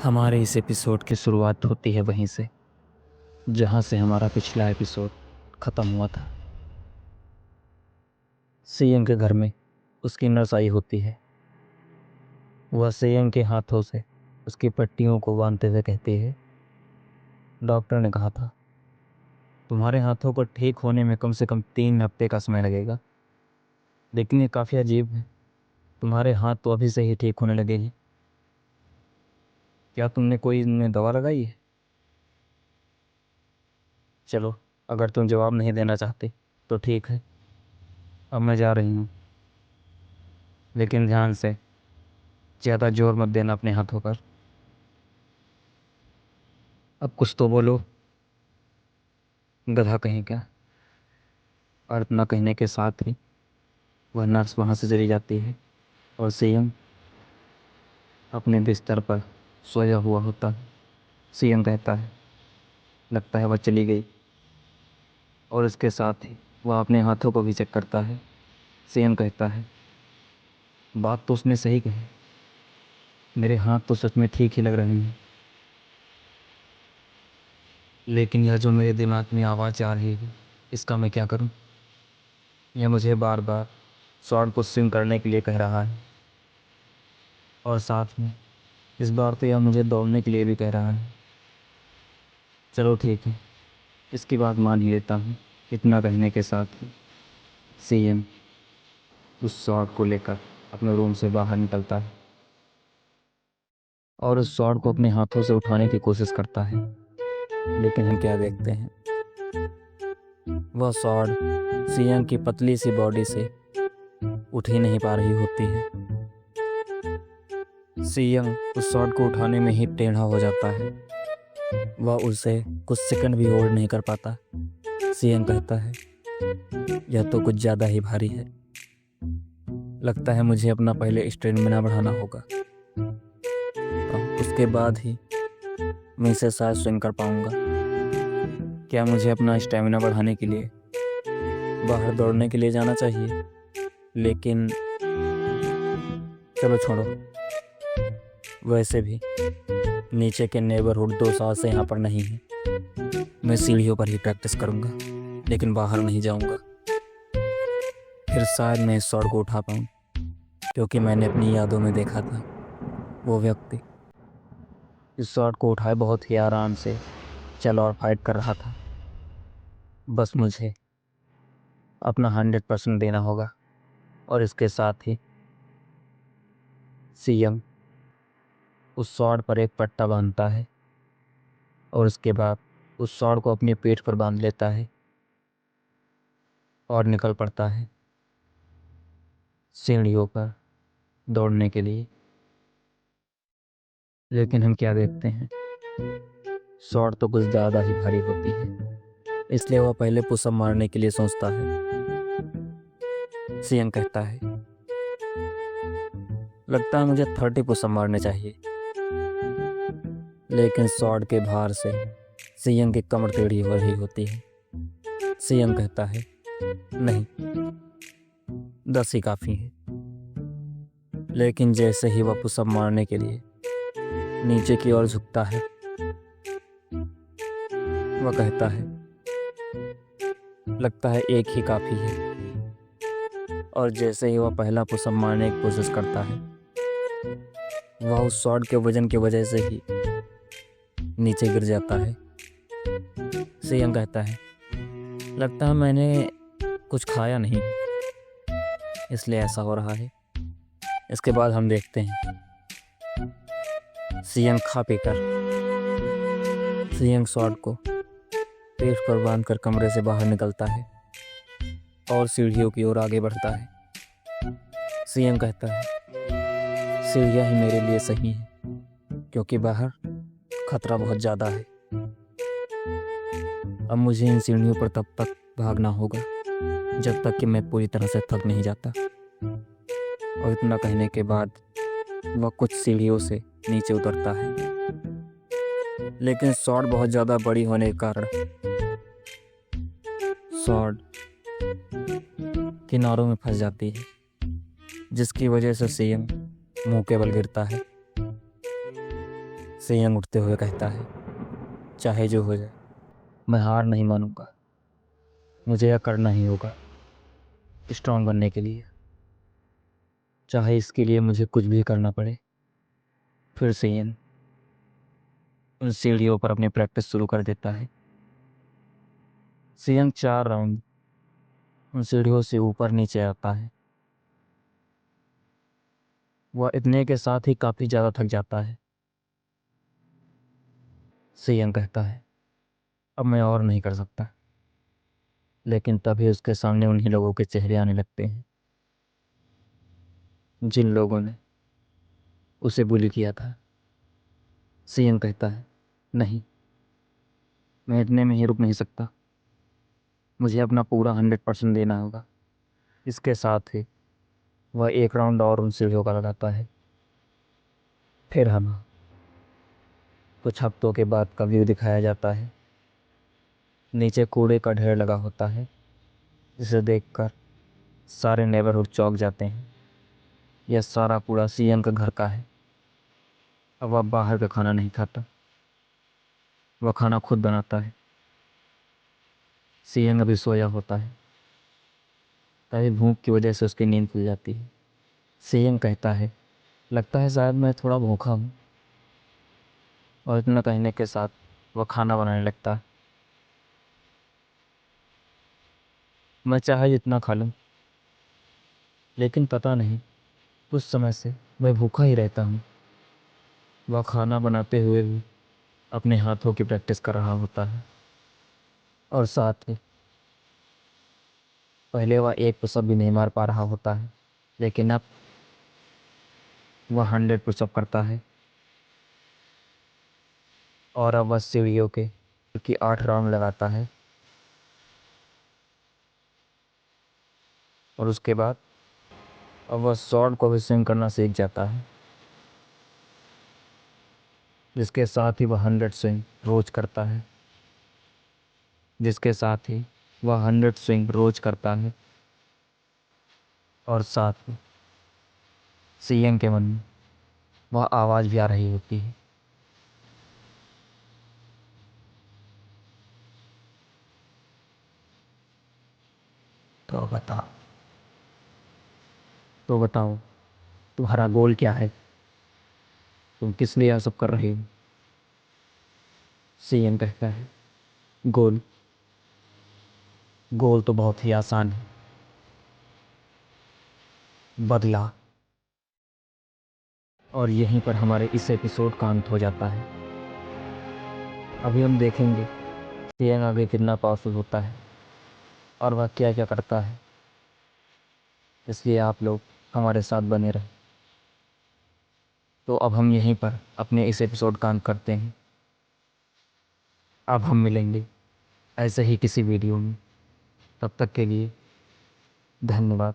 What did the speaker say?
हमारे इस एपिसोड की शुरुआत होती है वहीं से जहाँ से हमारा पिछला एपिसोड ख़त्म हुआ था। सीएम के घर में उसकी नर्स आई होती है। वह सीएम के हाथों से उसकी पट्टियों को बांधते हुए कहती है, डॉक्टर ने कहा था तुम्हारे हाथों को ठीक होने में कम से कम 3 हफ्ते का समय लगेगा। लेकिन ये काफ़ी अजीब है, तुम्हारे हाथ तो अभी से ही ठीक होने लगे हैं। क्या तुमने कोई इनमें दवा लगाई है? चलो, अगर तुम जवाब नहीं देना चाहते तो ठीक है, अब मैं जा रही हूँ। लेकिन ध्यान से, ज़्यादा जोर मत देना अपने हाथों पर। अब कुछ तो बोलो, गधा कहीं का। और इतना कहने के साथ ही वह नर्स वहाँ से चली जाती है और सीएम अपने बिस्तर पर सोया हुआ होता है। सीएम कहता है, लगता है वह चली गई। और इसके साथ ही वह अपने हाथों को भी चेक करता है। सीएम कहता है, बात तो उसने सही कही, मेरे हाथ तो सच में ठीक ही लग रहे हैं। लेकिन यह जो मेरे दिमाग में आवाज़ आ रही है, इसका मैं क्या करूं? यह मुझे बार बार शॉट को स्विंग करने के लिए कह रहा है और साथ में इस बार तो यह मुझे दौड़ने के लिए भी कह रहा है। चलो ठीक है, इसकी बात मान ही लेता हूँ। इतना कहने के साथ ही सीएम उस शॉट को लेकर अपने रूम से बाहर निकलता है और उस शॉट को अपने हाथों से उठाने की कोशिश करता है। लेकिन हम क्या देखते हैं, वह शॉट सीएम की पतली सी बॉडी से उठ ही नहीं पा रही होती है। सीएम उस शॉट को उठाने में ही टेढ़ा हो जाता है। वह उसे कुछ सेकंड भी होल्ड नहीं कर पाता। सीएम कहता है, यह तो कुछ ज़्यादा ही भारी है, लगता है मुझे अपना पहले स्टेमिना बढ़ाना होगा, उसके बाद ही मैं इसे शायद स्विंग कर पाऊंगा। क्या मुझे अपना स्टेमिना बढ़ाने के लिए बाहर दौड़ने के लिए जाना चाहिए? लेकिन चलो छोड़ो, वैसे भी नीचे के नेबरहुड 2 साल से यहाँ पर नहीं है। मैं सीढ़ियों पर ही प्रैक्टिस करूँगा, लेकिन बाहर नहीं जाऊँगा। फिर शायद मैं इस शॉट को उठा पाऊँ, क्योंकि मैंने अपनी यादों में देखा था वो व्यक्ति इस शॉट को उठाए बहुत ही आराम से चल और फाइट कर रहा था। बस मुझे अपना 100% देना होगा। और इसके साथ ही सीएम उस शॉट पर एक पट्टा बांधता है और उसके बाद उस शॉट को अपनी पीठ पर बांध लेता है और निकल पड़ता है सीढ़ियों पर दौड़ने के लिए। लेकिन हम क्या देखते हैं, शॉट तो कुछ ज़्यादा ही भारी होती है, इसलिए वह पहले पुशअप मारने के लिए सोचता है। सीएम कहता है, लगता है मुझे 30 पुशअप मारने चाहिए। लेकिन शॉट के भार से सीएम की कमर टेढ़ी हो रही होती है। सीएम कहता है, नहीं, 10 ही काफ़ी है। लेकिन जैसे ही वह पुशअप मारने के लिए नीचे की ओर झुकता है, वह कहता है, लगता है 1 ही काफ़ी है। और जैसे ही वह पहला पुशअप मारने की कोशिश करता है, वह उस शॉट के वजन की वजह से ही नीचे गिर जाता है। सीएम कहता है, लगता है मैंने कुछ खाया नहीं, इसलिए ऐसा हो रहा है। इसके बाद हम देखते हैं सीएम खा पीकर सीएम शॉट को पीठ पर बांधकर कमरे से बाहर निकलता है और सीढ़ियों की ओर आगे बढ़ता है। सीएम कहता है, सीढ़ियाँ ही मेरे लिए सही हैं, क्योंकि बाहर खतरा बहुत ज़्यादा है। अब मुझे इन सीढ़ियों पर तब तक भागना होगा जब तक कि मैं पूरी तरह से थक नहीं जाता। और इतना कहने के बाद वह कुछ सीढ़ियों से नीचे उतरता है। लेकिन शॉट बहुत ज़्यादा बड़ी होने के कारण शॉट किनारों में फंस जाती है, जिसकी वजह से सीएम मुंह के बल गिरता है। सेयंग उठते हुए कहता है, चाहे जो हो जाए मैं हार नहीं मानूंगा। मुझे यह करना ही होगा स्ट्रांग बनने के लिए, चाहे इसके लिए मुझे कुछ भी करना पड़े। फिर सेयन उन सीढ़ियों पर अपनी प्रैक्टिस शुरू कर देता है। सेयन 4 राउंड उन सीढ़ियों से ऊपर नीचे आता है। वह इतने के साथ ही काफ़ी ज़्यादा थक जाता है। सेयन कहता है, अब मैं और नहीं कर सकता। लेकिन तभी उसके सामने उन्हीं लोगों के चेहरे आने लगते हैं जिन लोगों ने उसे बुली किया था। सेयन कहता है, नहीं, मैं इतने में ही रुक नहीं सकता। मुझे अपना पूरा 100% देना होगा। इसके साथ ही वह एक राउंड और उन सीढ़ियों का लगाता है। फिर हमें कुछ हफ्तों के बाद का व्यू दिखाया जाता है। नीचे कूड़े का ढेर लगा होता है, जिसे देखकर सारे नेबरहुड चौंक जाते हैं। यह सारा कूड़ा सीएम के घर का है। अब वह बाहर का खाना नहीं खाता, वह खाना खुद बनाता है। सीएम अभी सोया होता है, तभी भूख की वजह से उसकी नींद खुल जाती है। सीएम कहता है, लगता है शायद मैं थोड़ा भूखा हूँ। और इतना कहने के साथ वह खाना बनाने लगता है। मैं चाहे जितना खा लूँ, लेकिन पता नहीं कुछ समय से मैं भूखा ही रहता हूँ। वह खाना बनाते हुए भी अपने हाथों की प्रैक्टिस कर रहा होता है। और साथ ही पहले वह एक पुशअप भी नहीं मार पा रहा होता है, लेकिन अब वह 100 पुशअप करता है। और अब वह सीढ़ियों की 8 राउंड लगाता है। और उसके बाद अब वह शॉर्ट को भी स्विंग करना सीख जाता है, जिसके साथ ही वह 100 स्विंग रोज करता है। जिसके साथ ही वह 100 स्विंग रोज करता है। और साथ ही सीएम के मन में वह आवाज़ भी आ रही होती है, तो बताओ तुम्हारा गोल क्या है? तुम किस लिए यह सब कर रहे हो? सीएम कहता है, गोल गोल तो बहुत ही आसान है, बदला। और यहीं पर हमारे इस एपिसोड का अंत हो जाता है। अभी हम देखेंगे सीएम आगे कितना पावरफुल होता है और वह क्या क्या करता है। इसलिए आप लोग हमारे साथ बने रहें। तो अब हम यहीं पर अपने इस एपिसोड का अंत करते हैं। अब हम मिलेंगे ऐसे ही किसी वीडियो में। तब तक के लिए धन्यवाद।